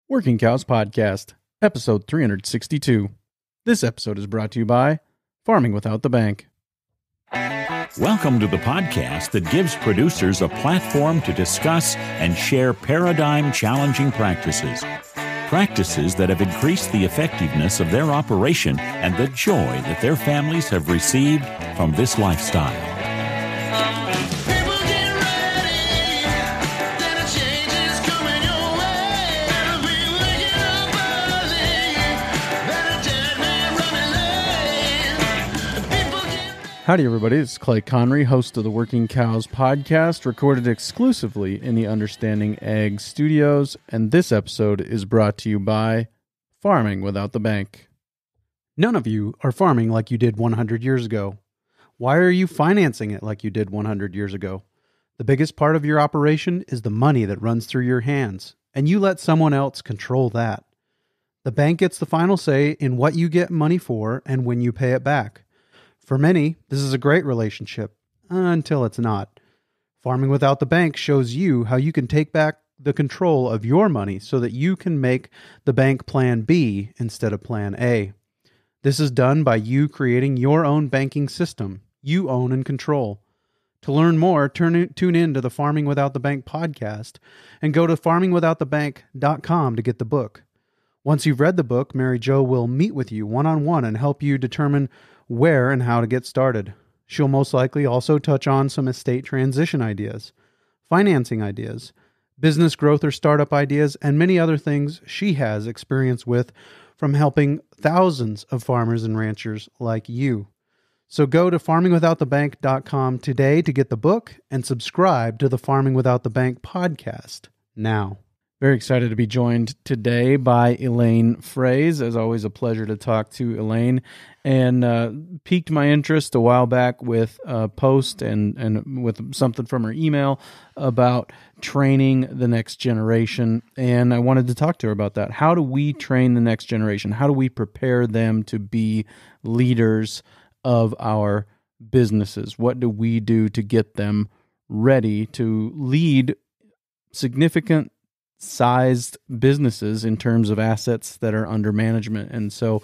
Working Cows Podcast, episode 362. This episode is brought to you by Farming Without the Bank. Welcome to the podcast that gives producers a platform to discuss and share paradigm-challenging practices. Practices that have increased the effectiveness of their operation and the joy that their families have received from this lifestyle. Howdy, everybody. It's Clay Connery, host of the Working Cows Podcast, recorded exclusively in the Understanding Ag Studios, and this episode is brought to you by Farming Without the Bank. None of you are farming like you did 100 years ago. Why are you financing it like you did 100 years ago? The biggest part of your operation is the money that runs through your hands, and you let someone else control that. The bank gets the final say in what you get money for and when you pay it back. For many, this is a great relationship, until it's not. Farming Without the Bank shows you how you can take back the control of your money so that you can make the bank plan B instead of plan A. This is done by you creating your own banking system you own and control. To learn more, tune in to the Farming Without the Bank podcast and go to farmingwithoutthebank.com to get the book. Once you've read the book, Mary Jo will meet with you one-on-one and help you determine where and how to get started. She'll most likely also touch on some estate transition ideas, financing ideas, business growth or startup ideas, and many other things she has experience with from helping thousands of farmers and ranchers like you. So go to farmingwithoutthebank.com today to get the book and subscribe to the Farming Without the Bank podcast now. Very excited to be joined today by Elaine Froese. As always, a pleasure to talk to Elaine, and piqued my interest a while back with a post and with something from her email about training the next generation, and I wanted to talk to her about that. How do we train the next generation? How do we prepare them to be leaders of our businesses? What do we do to get them ready to lead significant sized businesses in terms of assets that are under management? And so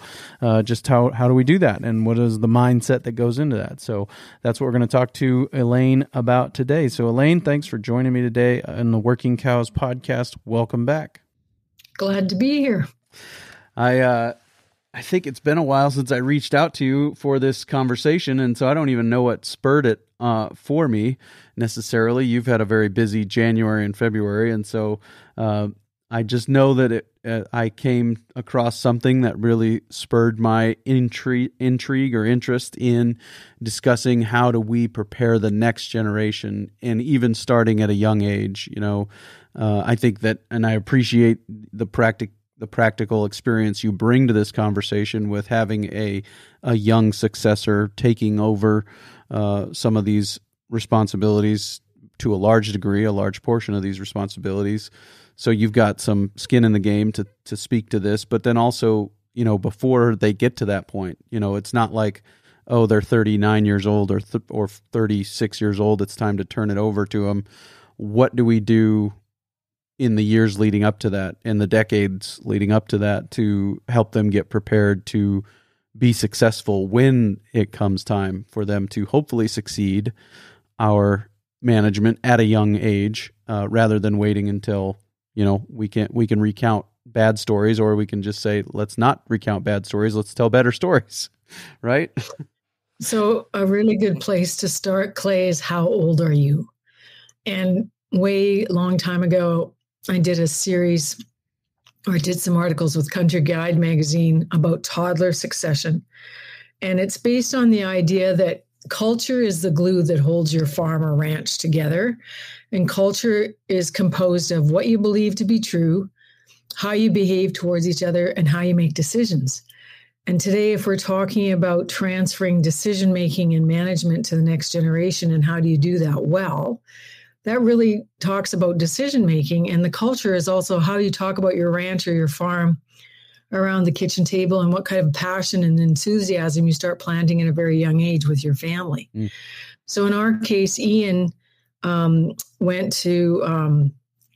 just how do we do that, and what is the mindset that goes into that? So that's what we're going to talk to Elaine about today. So Elaine, thanks for joining me today on the Working Cows podcast. Welcome back. Glad to be here. I think it's been a while since I reached out to you for this conversation, and so I don't even know what spurred it for me necessarily. You've had a very busy January and February, and so I just know that I came across something that really spurred my intrigue or interest in discussing how do we prepare the next generation, and even starting at a young age. I think that, and I appreciate the practical experience you bring to this conversation with having a young successor taking over some of these responsibilities to a large degree, a large portion of these responsibilities. So you've got some skin in the game to speak to this, but then also, before they get to that point, it's not like, oh, they're 39 years old or 36 years old, it's time to turn it over to them. What do we do in the years leading up to that, in the decades leading up to that, to help them get prepared to be successful when it comes time for them to hopefully succeed our management at a young age, rather than waiting until, we can recount bad stories, or we can just say, let's not recount bad stories, let's tell better stories, right? So a really good place to start, Clay, is how old are you? And way long time ago, I did a series, or did some articles with Country Guide magazine about toddler succession. And it's based on the idea that culture is the glue that holds your farm or ranch together. And culture is composed of what you believe to be true, how you behave towards each other, and how you make decisions. And today, if we're talking about transferring decision-making and management to the next generation, and how do you do that well, that really talks about decision-making. And the culture is also how you talk about your ranch or your farm around the kitchen table, and what kind of passion and enthusiasm you start planting at a very young age with your family. So in our case, Ian went to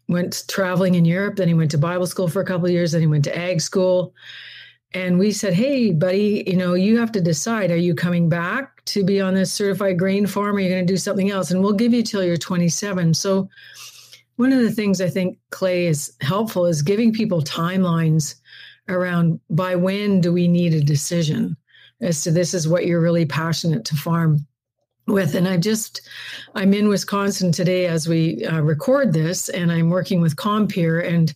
went traveling in Europe. Then he went to Bible school for a couple of years. Then he went to ag school. And we said, hey, buddy, you have to decide, are you coming back to be on this certified grain farm, or are you going to do something else? And we'll give you till you're 27. So one of the things I think, Clay, is helpful is giving people timelines around by when do we need a decision as to this is what you're really passionate to farm with. And I'm in Wisconsin today as we record this, and I'm working with Compeer, and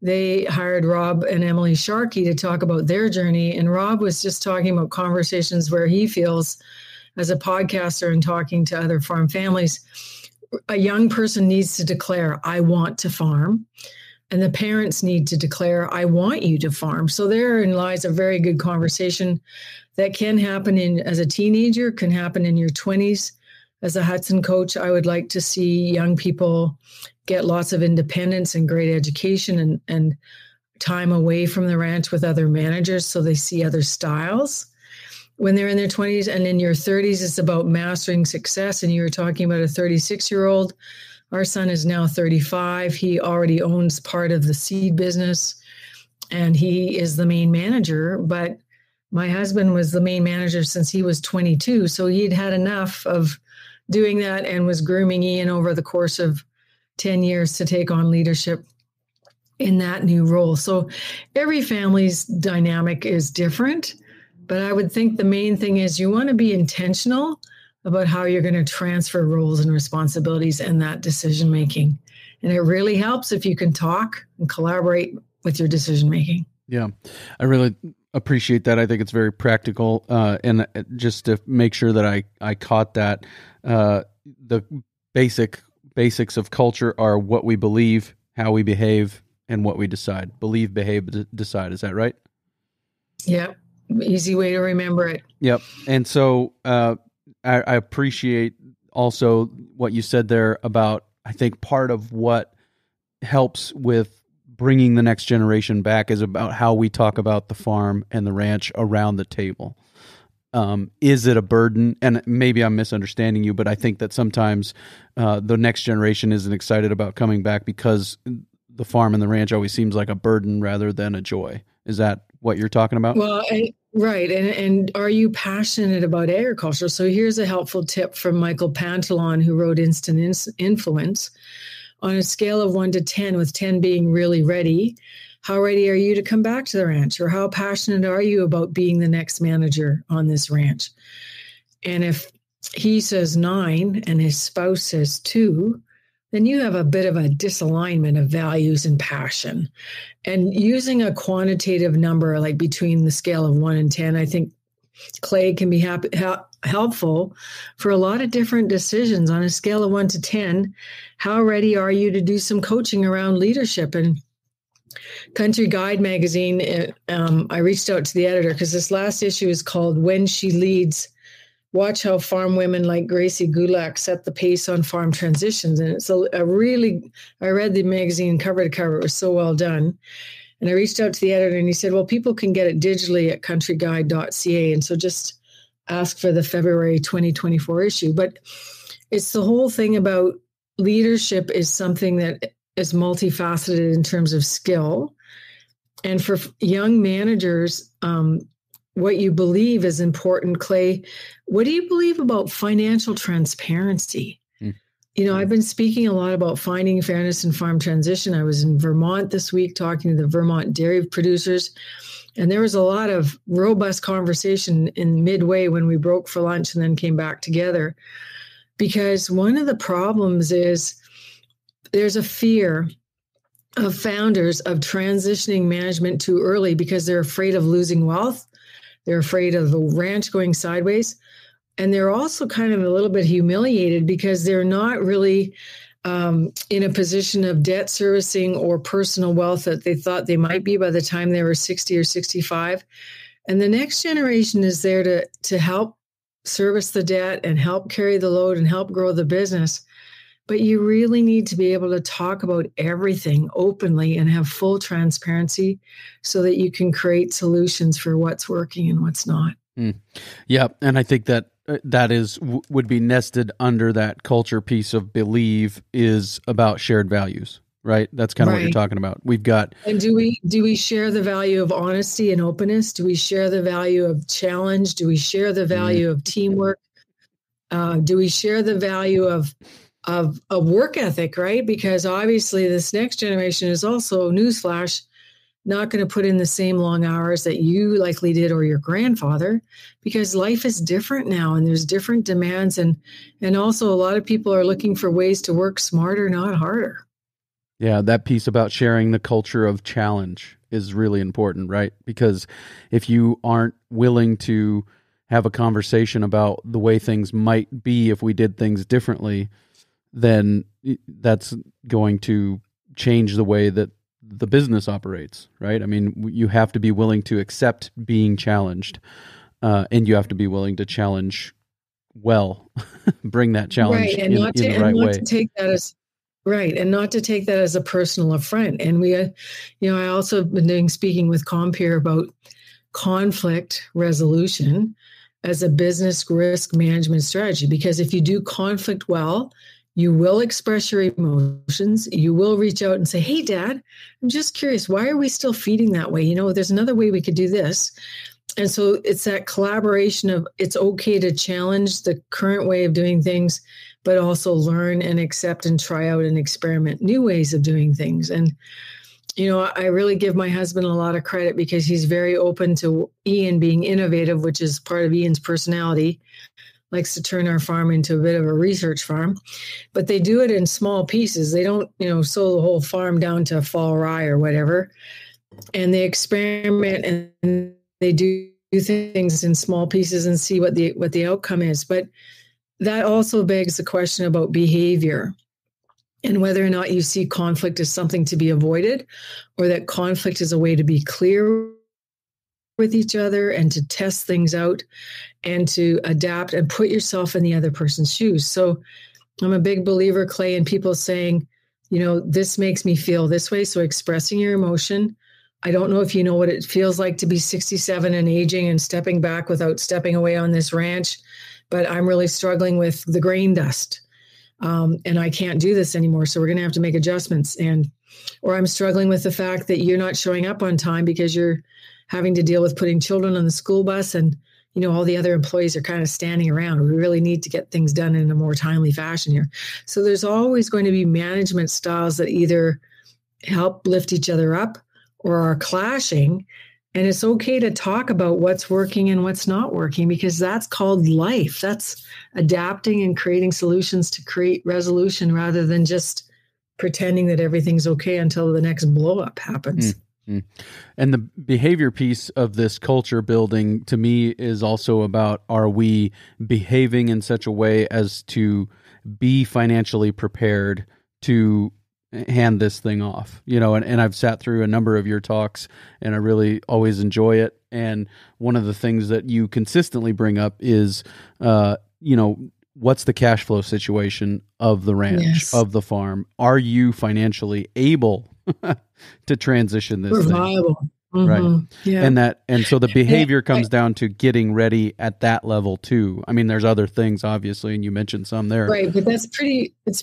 they hired Rob and Emily Sharkey to talk about their journey. And Rob was just talking about conversations where he feels, as a podcaster and talking to other farm families, a young person needs to declare, I want to farm. And the parents need to declare, I want you to farm. So therein lies a very good conversation that can happen as a teenager, can happen in your 20s. As a Hudson coach, I would like to see young people get lots of independence and great education and time away from the ranch with other managers so they see other styles when they're in their 20s. And in your 30s, it's about mastering success. And you were talking about a 36-year-old. Our son is now 35. He already owns part of the seed business, and he is the main manager. But my husband was the main manager since he was 22. So he'd had enough of doing that and was grooming Ian over the course of 10 years to take on leadership in that new role. So every family's dynamic is different, but I would think the main thing is you want to be intentional about how you're going to transfer roles and responsibilities and that decision making. And it really helps if you can talk and collaborate with your decision making. Yeah, I really appreciate that. I think it's very practical. And just to make sure that I caught that, the basics of culture are what we believe, how we behave, and what we decide. Believe, behave, decide. Is that right? Yeah. Easy way to remember it. Yep. And so I appreciate also what you said there about, I think part of what helps with bringing the next generation back is about how we talk about the farm and the ranch around the table. Is it a burden? And maybe I'm misunderstanding you, but I think that sometimes the next generation isn't excited about coming back because the farm and the ranch always seems like a burden rather than a joy. Is that what you're talking about? Well, right. And are you passionate about agriculture? So here's a helpful tip from Michael Pantalon, who wrote Instant Influence. On a scale of 1 to 10, with 10 being really ready, how ready are you to come back to the ranch? Or how passionate are you about being the next manager on this ranch? And if he says 9 and his spouse says 2, then you have a bit of a disalignment of values and passion. And using a quantitative number, like between the scale of 1 and 10, I think, Clay, can be helpful for a lot of different decisions. On a scale of 1 to 10, how ready are you to do some coaching around leadership? And Country Guide magazine, I reached out to the editor because this last issue is called When She Leads, Watch How Farm Women like Gracie Gulak Set the Pace on Farm Transitions. And it's I read the magazine cover to cover. It was so well done. And I reached out to the editor and he said, well, people can get it digitally at countryguide.ca. And so just ask for the February 2024 issue. But it's the whole thing about leadership is something that is multifaceted in terms of skill. And for young managers, what you believe is important. Clay, what do you believe about financial transparency? I've been speaking a lot about finding fairness in farm transition. I was in Vermont this week talking to the Vermont dairy producers, and there was a lot of robust conversation in midway when we broke for lunch and then came back together. Because one of the problems is there's a fear of founders of transitioning management too early because they're afraid of losing wealth. They're afraid of the ranch going sideways. And they're also kind of a little bit humiliated because they're not really in a position of debt servicing or personal wealth that they thought they might be by the time they were 60 or 65. And the next generation is there to help service the debt and help carry the load and help grow the business. But you really need to be able to talk about everything openly and have full transparency so that you can create solutions for what's working and what's not. Yeah, and I think that would be nested under that culture piece of believe is about shared values, right? That's kind of what you're talking about. We've got. And do we share the value of honesty and openness? Do we share the value of challenge? Do we share the value of teamwork? Do we share the value of work ethic, right? Because obviously this next generation is also, newsflash, not going to put in the same long hours that you likely did or your grandfather, because life is different now and there's different demands. And also a lot of people are looking for ways to work smarter, not harder. Yeah, that piece about sharing the culture of challenge is really important, right? Because if you aren't willing to have a conversation about the way things might be if we did things differently, then that's going to change the way that the business operates, right? I mean, you have to be willing to accept being challenged, and you have to be willing to challenge well, bring that challenge in the right way. To take that as right, and not to take that as a personal affront. And we, I also have been doing speaking with Compeer about conflict resolution as a business risk management strategy, because if you do conflict well, you will express your emotions. You will reach out and say, hey, Dad, I'm just curious, why are we still feeding that way? There's another way we could do this. And so it's that collaboration of, it's okay to challenge the current way of doing things, but also learn and accept and try out and experiment new ways of doing things. And, I really give my husband a lot of credit because he's very open to Ian being innovative, which is part of Ian's personality. Likes to turn our farm into a bit of a research farm, but they do it in small pieces. They don't, sow the whole farm down to fall rye or whatever. And they experiment and they do things in small pieces and see what the outcome is. But that also begs the question about behavior and whether or not you see conflict as something to be avoided, or that conflict is a way to be clear with each other and to test things out and to adapt and put yourself in the other person's shoes. So I'm a big believer, Clay, in people saying, this makes me feel this way. So expressing your emotion. I don't know if you know what it feels like to be 67 and aging and stepping back without stepping away on this ranch, but I'm really struggling with the grain dust. And I can't do this anymore. So we're going to have to make adjustments. Or I'm struggling with the fact that you're not showing up on time because you're having to deal with putting children on the school bus and, all the other employees are kind of standing around. We really need to get things done in a more timely fashion here. So there's always going to be management styles that either help lift each other up or are clashing. And it's okay to talk about what's working and what's not working, because that's called life. That's adapting and creating solutions to create resolution rather than just pretending that everything's okay until the next blow up happens. And the behavior piece of this culture building to me is also about, are we behaving in such a way as to be financially prepared to hand this thing off? And I've sat through a number of your talks and I really always enjoy it. And one of the things that you consistently bring up is, what's the cash flow situation of the ranch, of the farm? Are you financially able to transition this thing? Viable. Right. Yeah. And so the behavior comes down to getting ready at that level too. I mean, there's other things obviously, and you mentioned some there. Right. But it's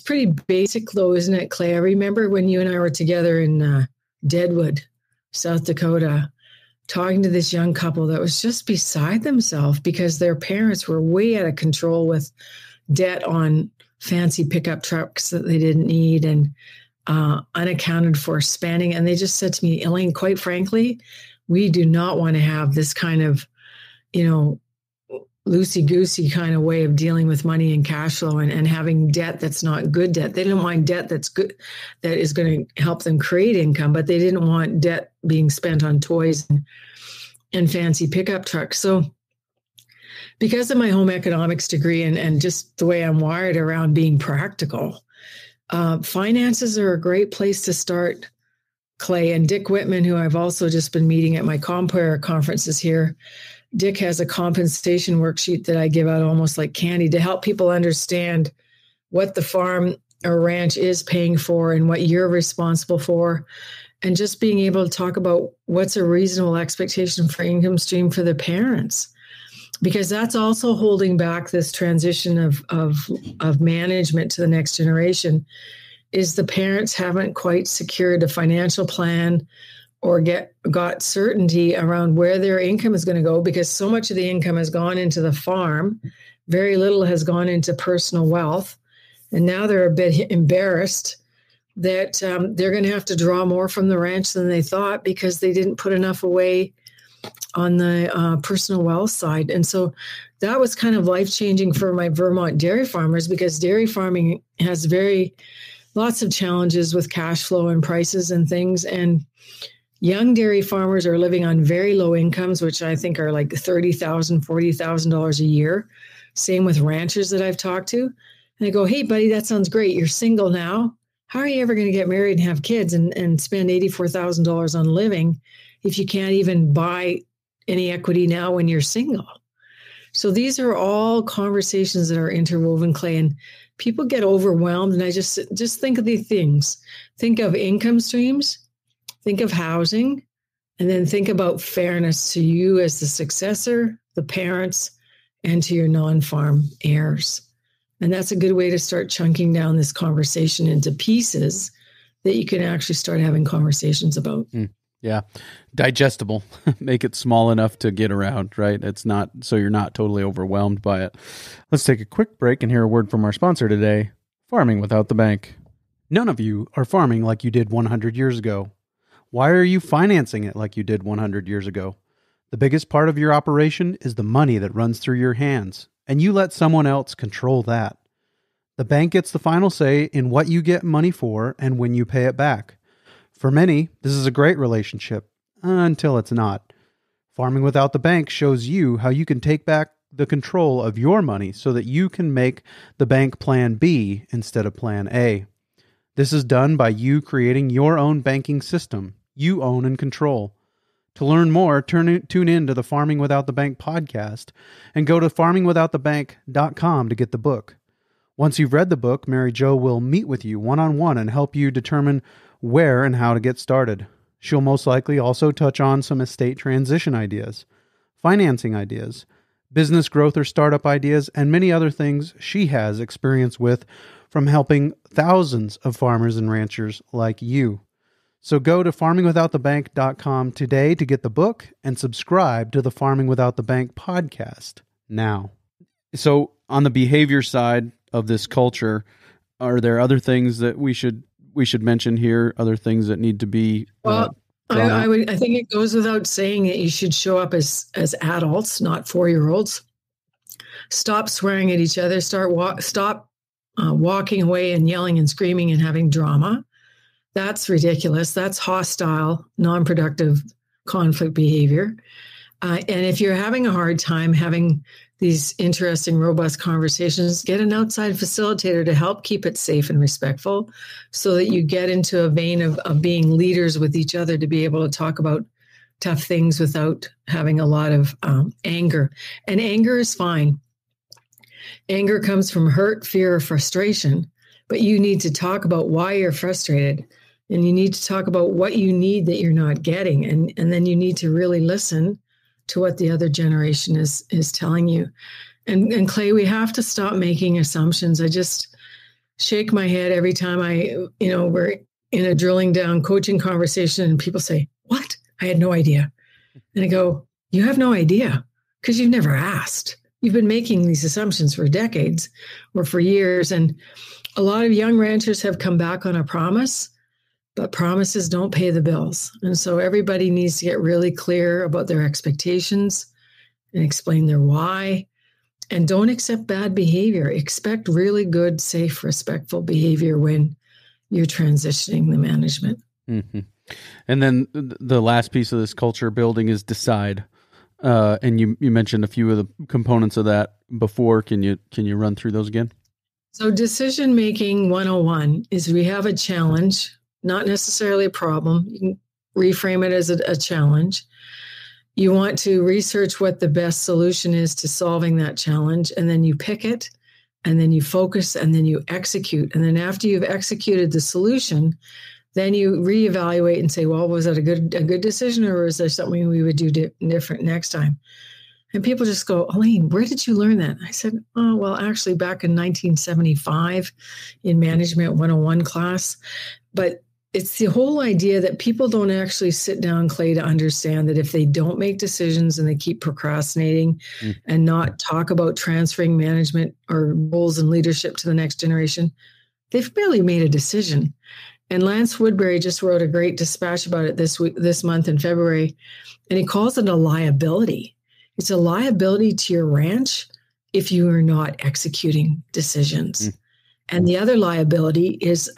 pretty basic though, isn't it, Clay? I remember when you and I were together in Deadwood, South Dakota, talking to this young couple that was just beside themselves because their parents were way out of control with debt on fancy pickup trucks that they didn't need and unaccounted for spending. And they just said to me, Elaine, quite frankly, we do not want to have this kind of, loosey-goosey kind of way of dealing with money and cash flow and having debt that's not good debt. They didn't want debt that's good, that is going to help them create income, but they didn't want debt being spent on toys and fancy pickup trucks. So because of my home economics degree and just the way I'm wired around being practical, finances are a great place to start, Clay. And Dick Whitman, who I've also just been meeting at my Compare conferences here, Dick has a compensation worksheet that I give out almost like candy to help people understand what the farm or ranch is paying for and what you're responsible for. And just being able to talk about what's a reasonable expectation for income stream for the parents, because that's also holding back this transition of management to the next generation. is the parents haven't quite secured a financial plan or got certainty around where their income is going to go, because so much of the income has gone into the farm, very little has gone into personal wealth. And now they're a bit embarrassed that they're going to have to draw more from the ranch than they thought because they didn't put enough away on the personal wealth side. And so that was kind of life-changing for my Vermont dairy farmers, because dairy farming has lots of challenges with cash flow and prices and things. And young dairy farmers are living on very low incomes, which I think are like $30,000, $40,000 a year. Same with ranchers that I've talked to. And I go, hey, buddy, that sounds great. You're single now. How are you ever going to get married and have kids and spend $84,000 on living if you can't even buy any equity now when you're single? So these are all conversations that are interwoven, Clay, and people get overwhelmed. And I just think of these things. Think of income streams, think of housing, and then think about fairness to you as the successor, the parents, and to your non-farm heirs. And that's a good way to start chunking down this conversation into pieces that you can actually start having conversations about. Yeah. Digestible. Make it small enough to get around, right? It's not, so you're not totally overwhelmed by it. Let's take a quick break and hear a word from our sponsor today, Farming Without the Bank. None of you are farming like you did 100 years ago. Why are you financing it like you did 100 years ago? The biggest part of your operation is the money that runs through your hands, and you let someone else control that. The bank gets the final say in what you get money for and when you pay it back. For many, this is a great relationship, until it's not. Farming Without the Bank shows you how you can take back the control of your money so that you can make the bank plan B instead of plan A. This is done by you creating your own banking system you own and control. To learn more, tune in to the Farming Without the Bank podcast and go to farmingwithoutthebank.com to get the book. Once you've read the book, Mary Jo will meet with you one-on-one and help you determine where and how to get started. She'll most likely also touch on some estate transition ideas, financing ideas, business growth or startup ideas, and many other things she has experience with from helping thousands of farmers and ranchers like you. So go to farmingwithoutthebank.com today to get the book and subscribe to the Farming Without the Bank podcast now. So on the behavior side of this culture, are there other things that we should mention here? Other things that need to be I think it goes without saying that you should show up as adults, not 4-year-olds. Stop swearing at each other. Stop walking away and yelling and screaming and having drama. That's ridiculous. That's hostile, non-productive conflict behavior. And if you're having a hard time having these interesting, robust conversations, get an outside facilitator to help keep it safe and respectful so that you get into a vein of being leaders with each other to be able to talk about tough things without having a lot of anger. And anger is fine. Anger comes from hurt, fear, or frustration, but you need to talk about why you're frustrated. And you need to talk about what you need that you're not getting. And then you need to really listen to what the other generation is telling you. And Clay, we have to stop making assumptions. I just shake my head every time we're in a drilling down coaching conversation and people say, "What? I had no idea." And I go, "You have no idea because you've never asked. You've been making these assumptions for decades or for years." And a lot of young ranchers have come back on a promise, but promises don't pay the bills. And so everybody needs to get really clear about their expectations and explain their why. And don't accept bad behavior. Expect really good, safe, respectful behavior when you're transitioning the management. Mm-hmm. And then the last piece of this culture building is decide. And you mentioned a few of the components of that before. Can you run through those again? So decision-making 101 is we have a challenge, not necessarily a problem. You can reframe it as a challenge. You want to research what the best solution is to solving that challenge, and then you pick it, and then you focus, and then you execute. And then after you've executed the solution, then you reevaluate and say, well, was that a good decision, or is there something we would do different next time? And people just go, Elaine, where did you learn that? I said, oh, well, actually back in 1975 in Management 101 class. But it's the whole idea that people don't actually sit down, Clay, to understand that if they don't make decisions and they keep procrastinating and not talk about transferring management or roles and leadership to the next generation, they've barely made a decision. And Lance Woodbury just wrote a great dispatch about it this month in February, and he calls it a liability. It's a liability to your ranch if you are not executing decisions. And the other liability is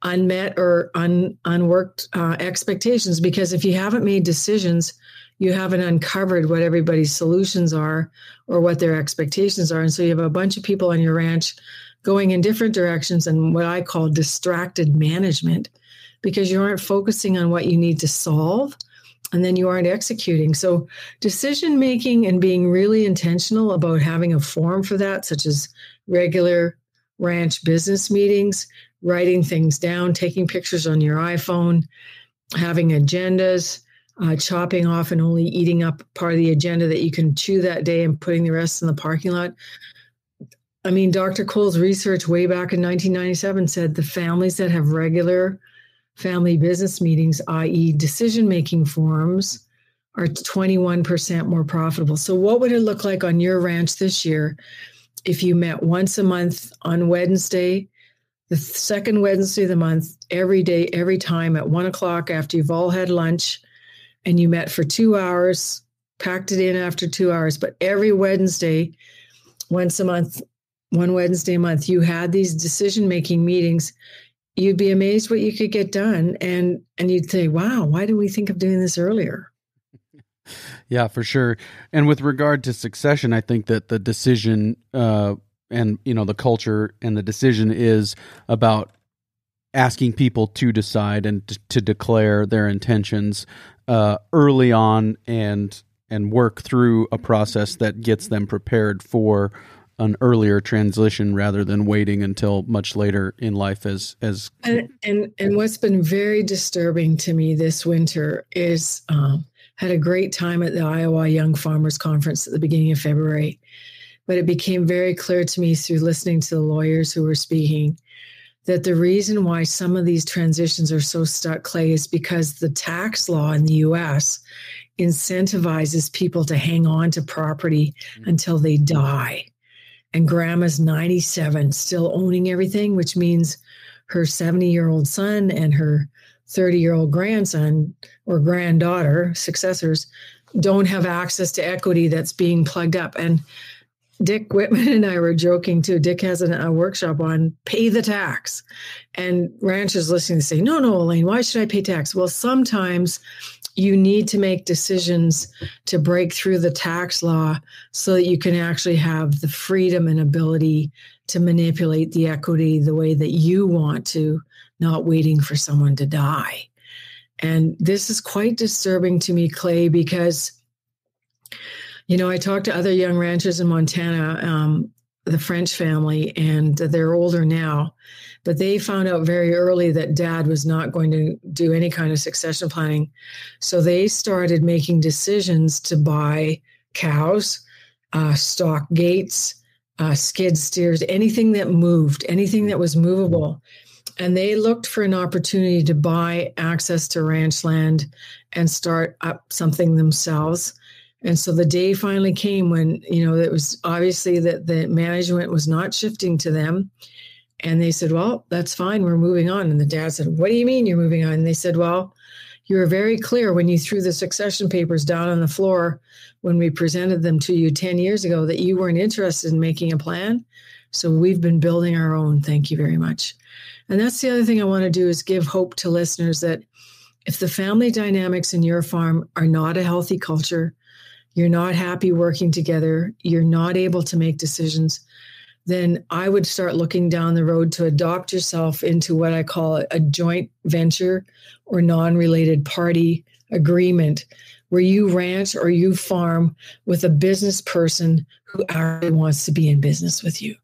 unmet or unworked expectations, because if you haven't made decisions, you haven't uncovered what everybody's solutions are or what their expectations are. And so you have a bunch of people on your ranch going in different directions and what I call distracted management, because you aren't focusing on what you need to solve, and then you aren't executing. So decision-making and being really intentional about having a forum for that, such as regular ranch business meetings, writing things down, taking pictures on your iPhone, having agendas, chopping off and only eating up part of the agenda that you can chew that day and putting the rest in the parking lot. I mean, Dr. Cole's research way back in 1997 said the families that have regular family business meetings, i.e. decision-making forums, are 21% more profitable. So what would it look like on your ranch this year if you met once a month on Wednesday, the second Wednesday of the month, every day, every time at 1:00 after you've all had lunch, and you met for 2 hours, packed it in after 2 hours, but every Wednesday, once a month, one Wednesday a month, you had these decision-making meetings, you'd be amazed what you could get done. And you'd say, wow, why didn't we think of doing this earlier? Yeah, for sure. And with regard to succession, I think that the decision and, the culture and the decision is about asking people to decide and to declare their intentions early on and work through a process that gets them prepared for an earlier transition rather than waiting until much later in life and what's been very disturbing to me this winter is had a great time at the Iowa Young Farmers Conference at the beginning of February, but it became very clear to me through listening to the lawyers who were speaking that the reason why some of these transitions are so stuck, Clay, is because the tax law in the U.S. incentivizes people to hang on to property until they die. And grandma's 97, still owning everything, which means her 70-year-old son and her 30-year-old grandson or granddaughter, successors, don't have access to equity that's being plugged up. And Dick Whitman and I were joking too. Dick has a workshop on pay the tax. And ranchers listening say, no, Elaine, why should I pay tax? Well, sometimes you need to make decisions to break through the tax law so that you can actually have the freedom and ability to manipulate the equity the way that you want to, not waiting for someone to die. And this is quite disturbing to me, Clay, because, I talked to other young ranchers in Montana, the French family, and they're older now, but they found out very early that dad was not going to do any kind of succession planning. So they started making decisions to buy cows, stock gates, skid steers, anything that moved, anything that was movable. And they looked for an opportunity to buy access to ranch land and start up something themselves. And so the day finally came when, it was obviously that the management was not shifting to them. And they said, well, that's fine. We're moving on. And the dad said, what do you mean you're moving on? And they said, well, you were very clear when you threw the succession papers down on the floor when we presented them to you 10 years ago that you weren't interested in making a plan. So we've been building our own. Thank you very much. And that's the other thing I want to do is give hope to listeners that if the family dynamics in your farm are not a healthy culture, you're not happy working together, you're not able to make decisions, then I would start looking down the road to adopt yourself into what I call a joint venture or non-related party agreement, where you ranch or you farm with a business person who actually wants to be in business with you.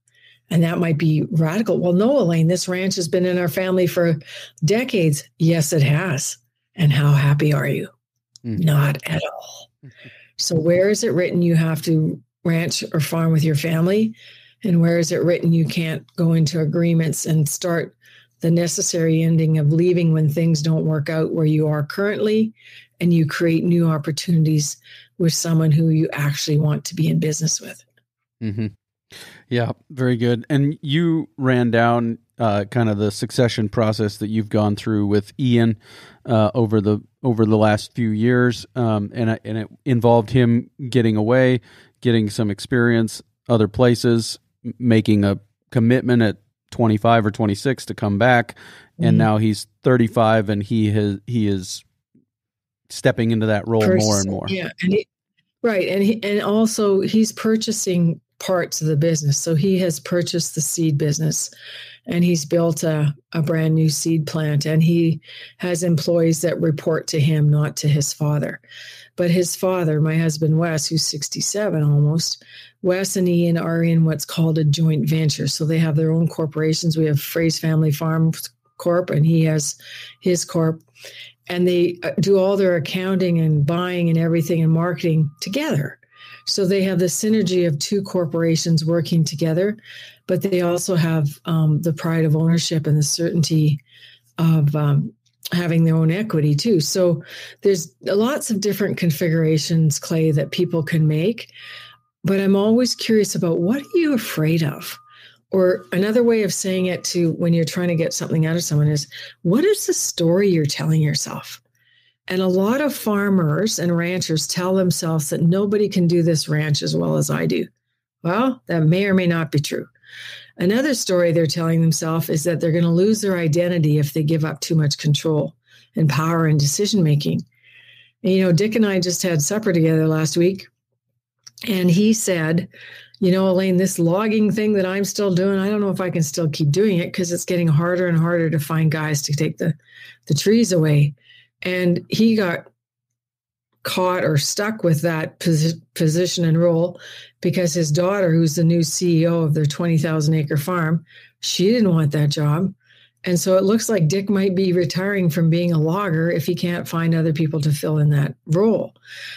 And that might be radical. Well, no, Elaine, this ranch has been in our family for decades. Yes, it has. And how happy are you? Not at all. So where is it written you have to ranch or farm with your family? And where is it written you can't go into agreements and start the necessary ending of leaving when things don't work out where you are currently, and you create new opportunities with someone who you actually want to be in business with? Mm-hmm. Yeah, very good. And you ran down kind of the succession process that you've gone through with Ian over the last few years, and it involved him getting away, getting some experience other places, making a commitment at 25 or 26 to come back, and now he's 35 and he is stepping into that role more and more. Yeah, and also he's purchasing parts of the business. So he has purchased the seed business, and he's built a brand new seed plant, and he has employees that report to him, not to his father. But his father, my husband Wes, who's 67 almost, Wes and Ian are in what's called a joint venture. So they have their own corporations. We have Froese Family Farm Corp, and he has his corp. And they do all their accounting and buying and everything and marketing together. So they have the synergy of two corporations working together, but they also have the pride of ownership and the certainty of having their own equity too. So there's lots of different configurations, Clay, that people can make. But I'm always curious about, what are you afraid of? Or another way of saying it to when you're trying to get something out of someone is, what is the story you're telling yourself? And a lot of farmers and ranchers tell themselves that nobody can do this ranch as well as I do. Well, that may or may not be true. Another story they're telling themselves is that they're going to lose their identity if they give up too much control and power and decision making. And, Dick and I just had supper together last week, and he said, Elaine, this logging thing that I'm still doing, I don't know if I can still keep doing it because it's getting harder and harder to find guys to take the trees away. And he got caught or stuck with that position and role because his daughter, who's the new CEO of their 20,000 acre farm, she didn't want that job. And so it looks like Dick might be retiring from being a logger if he can't find other people to fill in that role.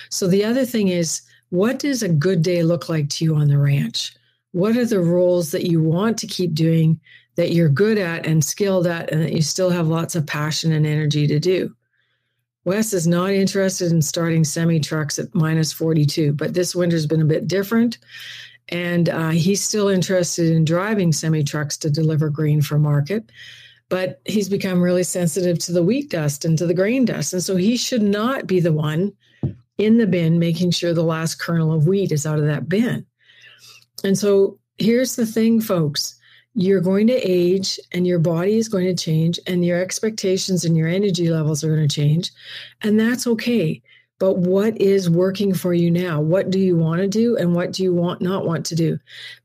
So the other thing is, what does a good day look like to you on the ranch? What are the roles that you want to keep doing, that you're good at and skilled at, and that you still have lots of passion and energy to do? Wes is not interested in starting semi-trucks at minus 42, but this winter's been a bit different. And he's still interested in driving semi-trucks to deliver grain for market. But he's become really sensitive to the wheat dust and to the grain dust. And so he should not be the one in the bin making sure the last kernel of wheat is out of that bin. And so here's the thing, folks. You're going to age, and your body is going to change, and your expectations and your energy levels are going to change. And that's okay. But what is working for you now? What do you want to do, and what do you not want to do?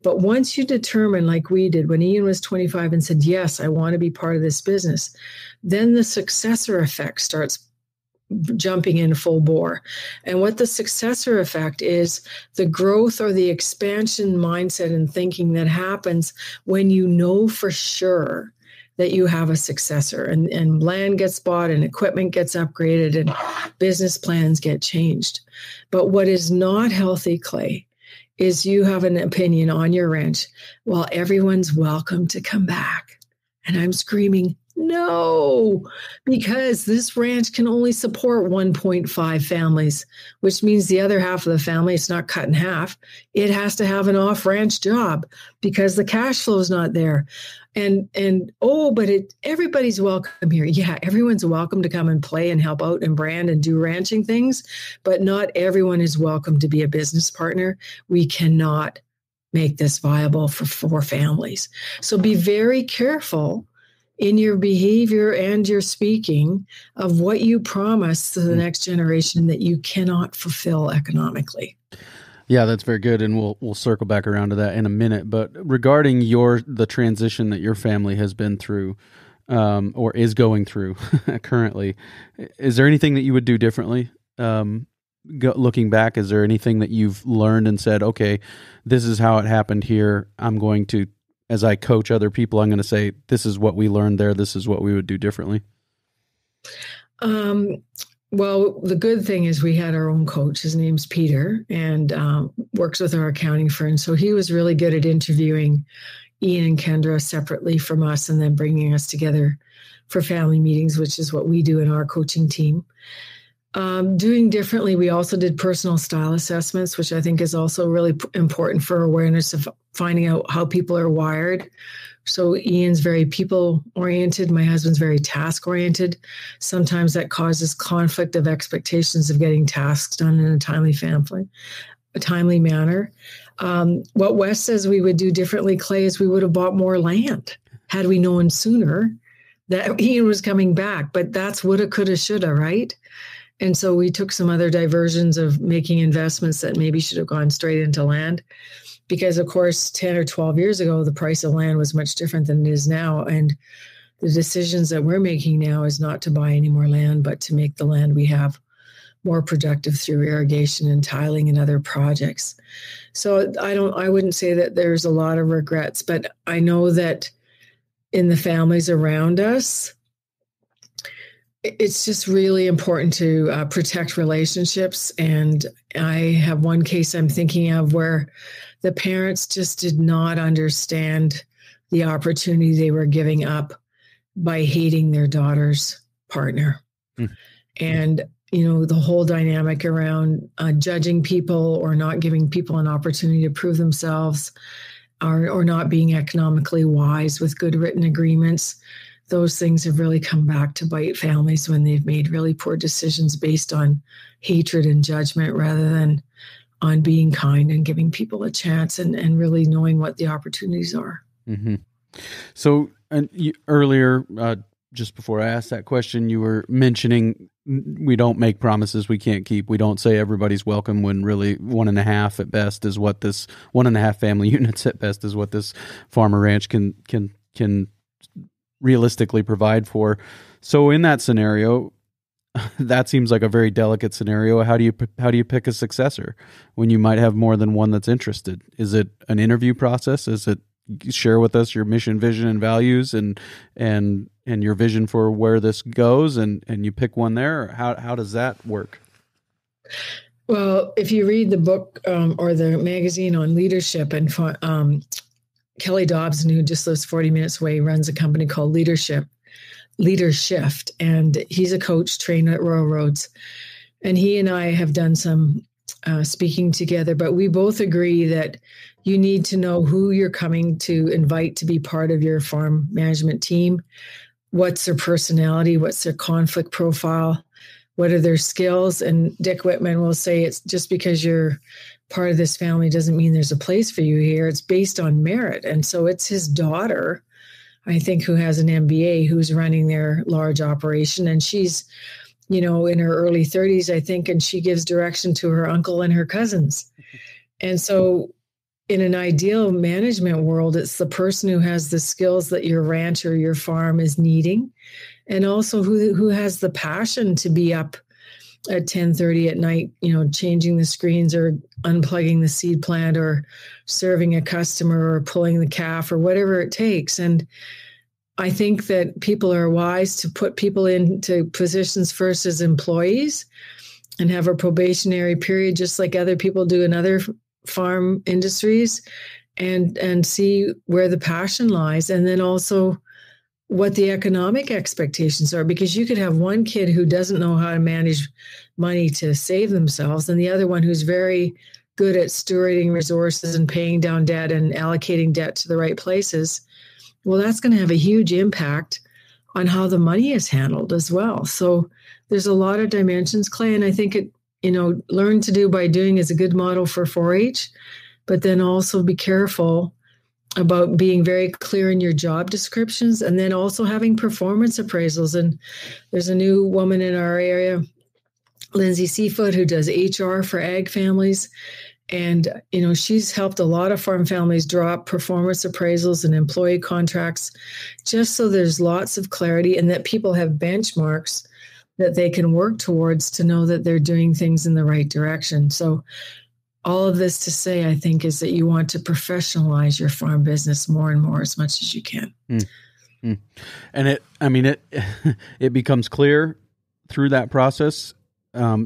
But once you determine, like we did when Ian was 25 and said, yes, I want to be part of this business, then the successor effect starts jumping in full bore. And what the successor effect is, the growth or the expansion mindset and thinking that happens when you know for sure that you have a successor, and land gets bought and equipment gets upgraded and business plans get changed. But what is not healthy, Clay, is you have an opinion on your ranch, well, everyone's welcome to come back. And I'm screaming, no, because this ranch can only support 1.5 families, which means the other half of the family, it's not cut in half. It has to have an off-ranch job because the cash flow is not there. But everybody's welcome here. Yeah, everyone's welcome to come and play and help out and brand and do ranching things, but not everyone is welcome to be a business partner. We cannot make this viable for 4 families. So be very careful in your behavior and your speaking of what you promise to the next generation that you cannot fulfill economically. Yeah, that's very good, and we'll circle back around to that in a minute. But regarding the transition that your family has been through, or is going through currently, is there anything that you would do differently? Looking back, is there anything that you've learned and said, okay, this is how it happened here. I'm going to, as I coach other people, I'm going to say, this is what we learned there. This is what we would do differently. Well, the good thing is we had our own coach. His name's Peter, and works with our accounting firm. So he was really good at interviewing Ian and Kendra separately from us and then bringing us together for family meetings, which is what we do in our coaching team. Doing differently, we also did personal style assessments, which I think is also really important for awareness of finding out how people are wired. So Ian's very people-oriented. My husband's very task-oriented. Sometimes that causes conflict of expectations of getting tasks done in a timely manner. What Wes says we would do differently, Clay, is we would have bought more land had we known sooner that Ian was coming back. But that's woulda, coulda, shoulda, right? And so we took some other diversions of making investments that maybe should have gone straight into land. Because, of course, 10 or 12 years ago, the price of land was much different than it is now. And the decisions that we're making now is not to buy any more land, but to make the land we have more productive through irrigation and tiling and other projects. So I wouldn't say that there's a lot of regrets, but I know that in the families around us, it's just really important to protect relationships. And I have one case I'm thinking of where the parents just did not understand the opportunity they were giving up by hating their daughter's partner. And, the whole dynamic around judging people or not giving people an opportunity to prove themselves or not being economically wise with good written agreements. Those things have really come back to bite families when they've made really poor decisions based on hatred and judgment rather than on being kind and giving people a chance and really knowing what the opportunities are. Mm-hmm. So earlier, just before I asked that question, you were mentioning we don't make promises we can't keep. We don't say everybody's welcome when really 1.5 at best is what this 1.5 family units at best is what this farmer ranch can realistically provide for. So in that scenario, that seems like a very delicate scenario. How do you pick a successor when you might have more than one that's interested? Is it an interview process? Is it share with us your mission, vision, and values and your vision for where this goes and you pick one there? Or how does that work? Well, if you read the book or the magazine on leadership, and Kelly Dobson, who just lives 40 minutes away, runs a company called Leadershift, and he's a coach trained at Royal Roads. And he and I have done some speaking together, but we both agree that you need to know who you're coming to invite to be part of your farm management team. What's their personality? What's their conflict profile? What are their skills? And Dick Whitman will say it's just because you're part of this family doesn't mean there's a place for you here. It's based on merit. And so it's his daughter, I think, who has an MBA, who's running their large operation. And she's, in her early 30s, I think, and she gives direction to her uncle and her cousins. And so in an ideal management world, it's the person who has the skills that your ranch or your farm is needing, and also who has the passion to be up at 10:30 at night, changing the screens or unplugging the seed plant or serving a customer or pulling the calf or whatever it takes. And I think that people are wise to put people into positions first as employees and have a probationary period, just like other people do in other farm industries, and see where the passion lies. And then also what the economic expectations are, because you could have one kid who doesn't know how to manage money to save themselves and the other one who's very good at stewarding resources and paying down debt and allocating debt to the right places. Well, that's going to have a huge impact on how the money is handled as well. So there's a lot of dimensions, Clay, and I think it, learn to do by doing is a good model for 4-H, but then also be careful about being very clear in your job descriptions and then also having performance appraisals. And there's a new woman in our area, Lindsay Seafoot, who does HR for ag families. And, she's helped a lot of farm families drop performance appraisals and employee contracts just so there's lots of clarity and that people have benchmarks that they can work towards to know that they're doing things in the right direction. So all of this to say, I think, is that you want to professionalize your farm business more and more as much as you can. And it becomes clear through that process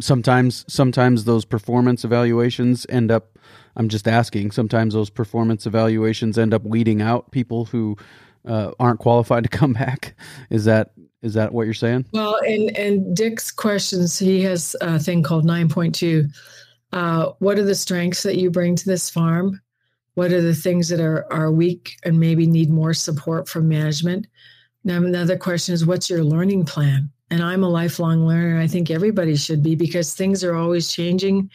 Sometimes those performance evaluations end up, I'm just asking, sometimes those performance evaluations end up weeding out people who aren't qualified to come back. Is that what you're saying? Well, and Dick's questions, he has a thing called 9.2. What are the strengths that you bring to this farm? What are the things that are weak and maybe need more support from management? Now, another question is, what's your learning plan? And I'm a lifelong learner. I think everybody should be, because things are always changing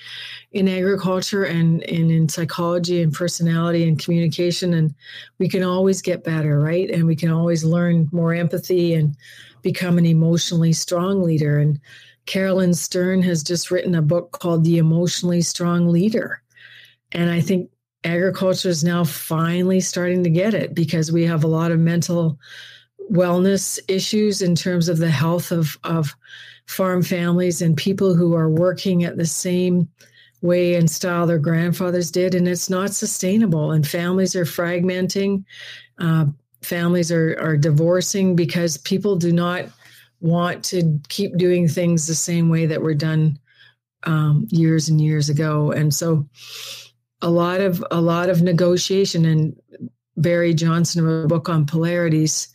in agriculture and in psychology and personality and communication. And we can always get better, right? And we can always learn more empathy and become an emotionally strong leader. And Carolyn Stern has just written a book called The Emotionally Strong Leader. And I think agriculture is now finally starting to get it, because we have a lot of mental wellness issues in terms of the health of farm families and people who are working at the same way and style their grandfathers did. And it's not sustainable. And families are fragmenting. Families are divorcing because people do not want to keep doing things the same way that were done years and years ago. And so a lot of negotiation. And Barry Johnson wrote a book on polarities,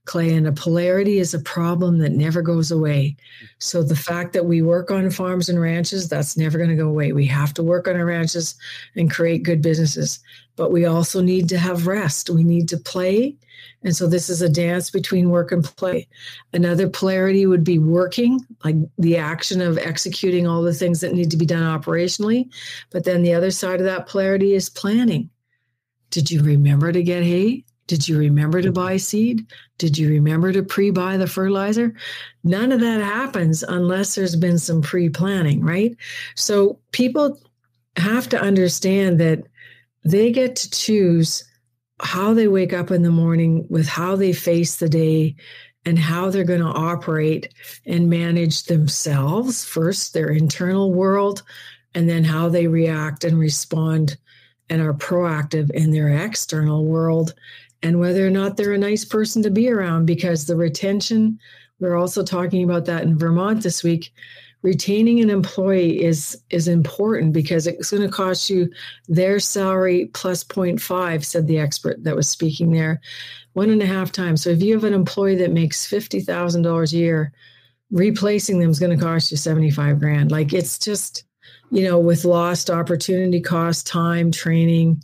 Clay, and a polarity is a problem that never goes away. So the fact that we work on farms and ranches, that's never going to go away. We have to work on our ranches and create good businesses, but we also need to have rest. We need to play. And so this is a dance between work and play. Another polarity would be working, like the action of executing all the things that need to be done operationally. But then the other side of that polarity is planning. Did you remember to get hay? Did you remember to buy seed? Did you remember to pre-buy the fertilizer? None of that happens unless there's been some pre-planning, right? So people have to understand that they get to choose how they wake up in the morning, with how they face the day, and how they're going to operate and manage themselves first, their internal world, and then how they react and respond and are proactive in their external world, and whether or not they're a nice person to be around. Because the retention, we're also talking about that in Vermont this week, retaining an employee is important, because it's going to cost you their salary plus 0.5, said the expert that was speaking there, 1.5 times. So if you have an employee that makes $50,000 a year, replacing them is going to cost you $75,000. Like, it's just, with lost opportunity cost, time, training,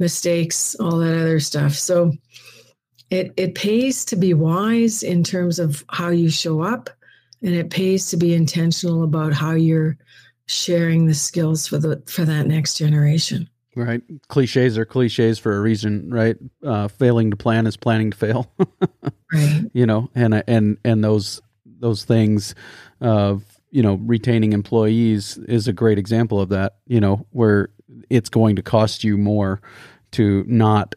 mistakes, all that other stuff. So it pays to be wise in terms of how you show up, and it pays to be intentional about how you're sharing the skills for that next generation. Right. Cliches are cliches for a reason, right? Failing to plan is planning to fail. Right. And those things of, retaining employees is a great example of that, where it's going to cost you more to not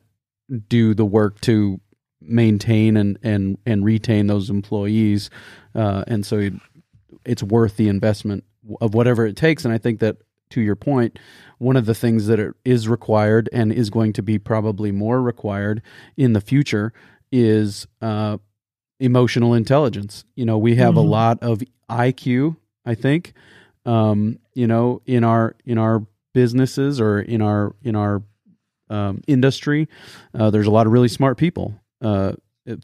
do the work to maintain and retain those employees. And so it's worth the investment of whatever it takes. And I think that, to your point, one of the things that is required and is going to be probably more required in the future is emotional intelligence. We have a lot of IQ, I think, in our businesses or in our industry. There's a lot of really smart people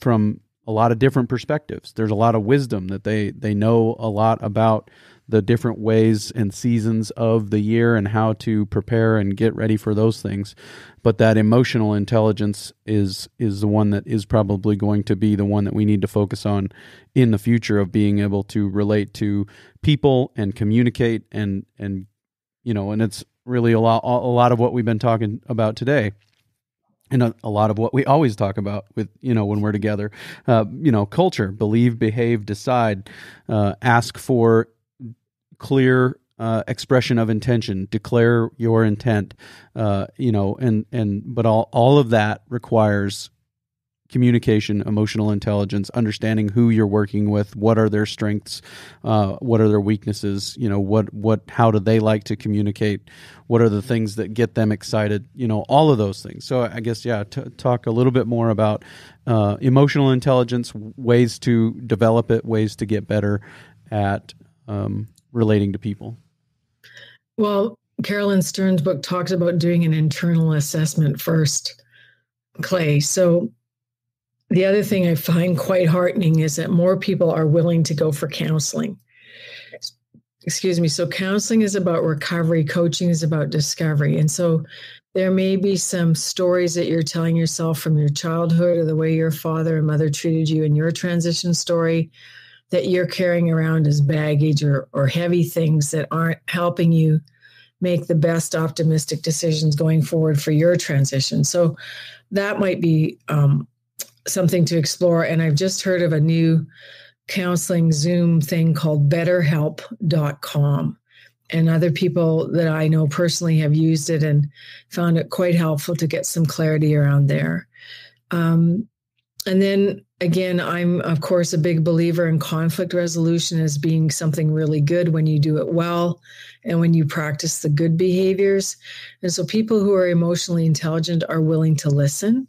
from a lot of different perspectives. There's a lot of wisdom that they know a lot about the different ways and seasons of the year and how to prepare and get ready for those things. But that emotional intelligence is the one that is probably going to be the one that we need to focus on in the future, of being able to relate to people and communicate and it's really a lot of what we've been talking about today. And a lot of what we always talk about with, when we're together, culture, believe, behave, decide, ask for clear expression of intention, declare your intent, but all of that requires communication, emotional intelligence, understanding who you're working with, what are their strengths, what are their weaknesses, how do they like to communicate, what are the things that get them excited, all of those things. So I guess, talk a little bit more about emotional intelligence, ways to develop it, ways to get better at relating to people? Well, Carolyn Stern's book talks about doing an internal assessment first, Clay. So the other thing I find quite heartening is that more people are willing to go for counseling. Excuse me. So counseling is about recovery. Coaching is about discovery. And so there may be some stories that you're telling yourself from your childhood or the way your father and mother treated you in your transition story that you're carrying around as baggage or heavy things that aren't helping you make the best optimistic decisions going forward for your transition. So that might be something to explore. And I've just heard of a new counseling Zoom thing called betterhelp.com. And other people that I know personally have used it and found it quite helpful to get some clarity around there. And then again, I'm, of course, a big believer in conflict resolution as being something really good when you do it well and when you practice the good behaviors. And so people who are emotionally intelligent are willing to listen.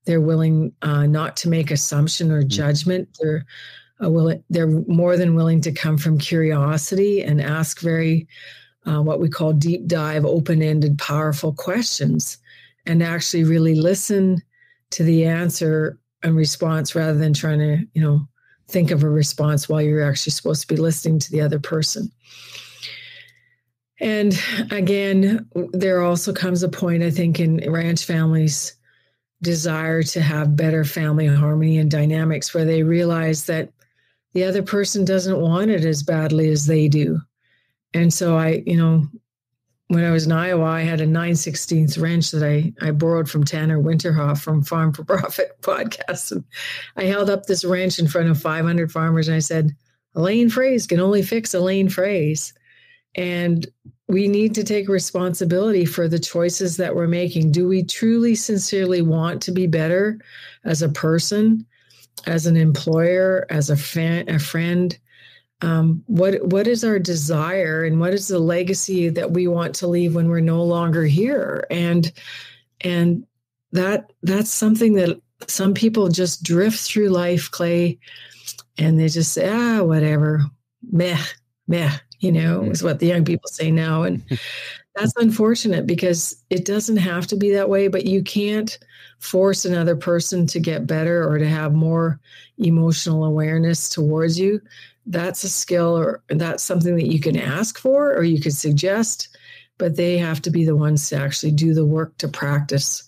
They're willing not to make assumption or judgment. They're more than willing to come from curiosity and ask very what we call deep dive, open-ended, powerful questions, and actually really listen to the answer and response rather than trying to, think of a response while you're actually supposed to be listening to the other person. And again, there also comes a point, I think, in ranch families' desire to have better family harmony and dynamics where they realize that the other person doesn't want it as badly as they do. And so when I was in Iowa, I had a 9/16 wrench that I borrowed from Tanner Winterhoff from Farm for Profit podcast. And I held up this wrench in front of 500 farmers and I said, Elaine Froese can only fix Elaine Froese. And we need to take responsibility for the choices that we're making. Do we truly, sincerely want to be better as a person, as an employer, as a friend? What is our desire and what is the legacy that we want to leave when we're no longer here? And that's something that some people just drift through life, Clay, and they just say, whatever, meh, is what the young people say now. And that's unfortunate because it doesn't have to be that way, but you can't force another person to get better or to have more emotional awareness towards you. That's a skill or that's something that you can ask for or you could suggest, but they have to be the ones to actually do the work to practice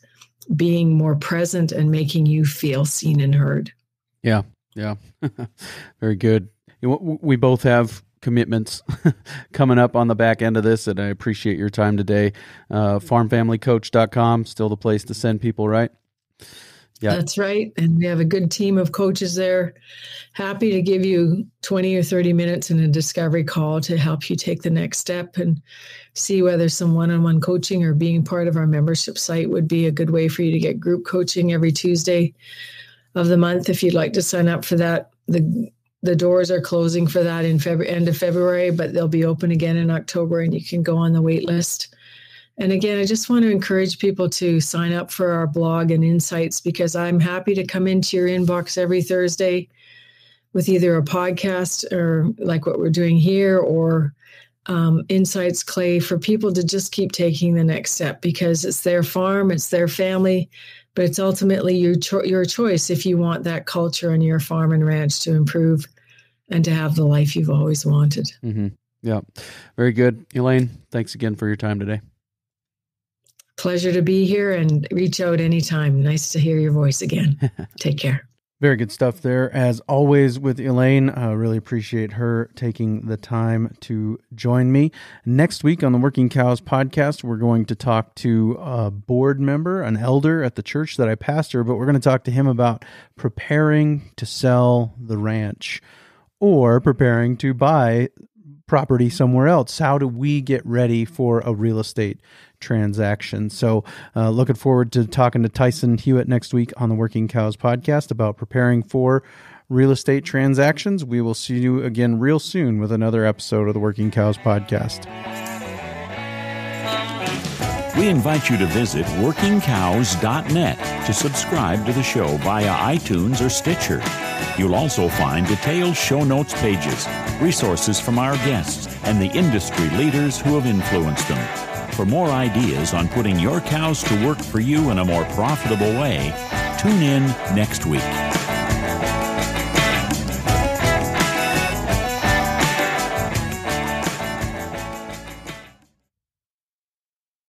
being more present and making you feel seen and heard. Yeah. Very good. We both have commitments coming up on the back end of this, and I appreciate your time today. Farmfamilycoach.com, still the place to send people, right? Yeah, that's right. And we have a good team of coaches there. Happy to give you 20 or 30 minutes in a discovery call to help you take the next step and see whether some one-on-one coaching or being part of our membership site would be a good way for you to get group coaching every Tuesday of the month. If you'd like to sign up for that, the doors are closing for that in end of February, but they'll be open again in October and you can go on the wait list. And again, I just want to encourage people to sign up for our blog and insights because I'm happy to come into your inbox every Thursday with either a podcast or like what we're doing here or insights, Clay, for people to just keep taking the next step because it's their farm, it's their family, but it's ultimately your choice if you want that culture on your farm and ranch to improve and to have the life you've always wanted. Mm-hmm. Yeah, very good. Elaine, thanks again for your time today. Pleasure to be here and reach out anytime. Nice to hear your voice again. Take care. Very good stuff there. As always with Elaine, I really appreciate her taking the time to join me. Next week on the Working Cows podcast, we're going to talk to a board member, an elder at the church that I pastor, but we're going to talk to him about preparing to sell the ranch or preparing to buy property somewhere else. How do we get ready for a real estate transaction? So looking forward to talking to Tyson Hewitt next week on the Working Cows podcast about preparing for real estate transactions. We will see you again real soon with another episode of the Working Cows podcast. We invite you to visit workingcows.net to subscribe to the show via iTunes or Stitcher. You'll also find detailed show notes pages, resources from our guests, and the industry leaders who have influenced them. For more ideas on putting your cows to work for you in a more profitable way, tune in next week.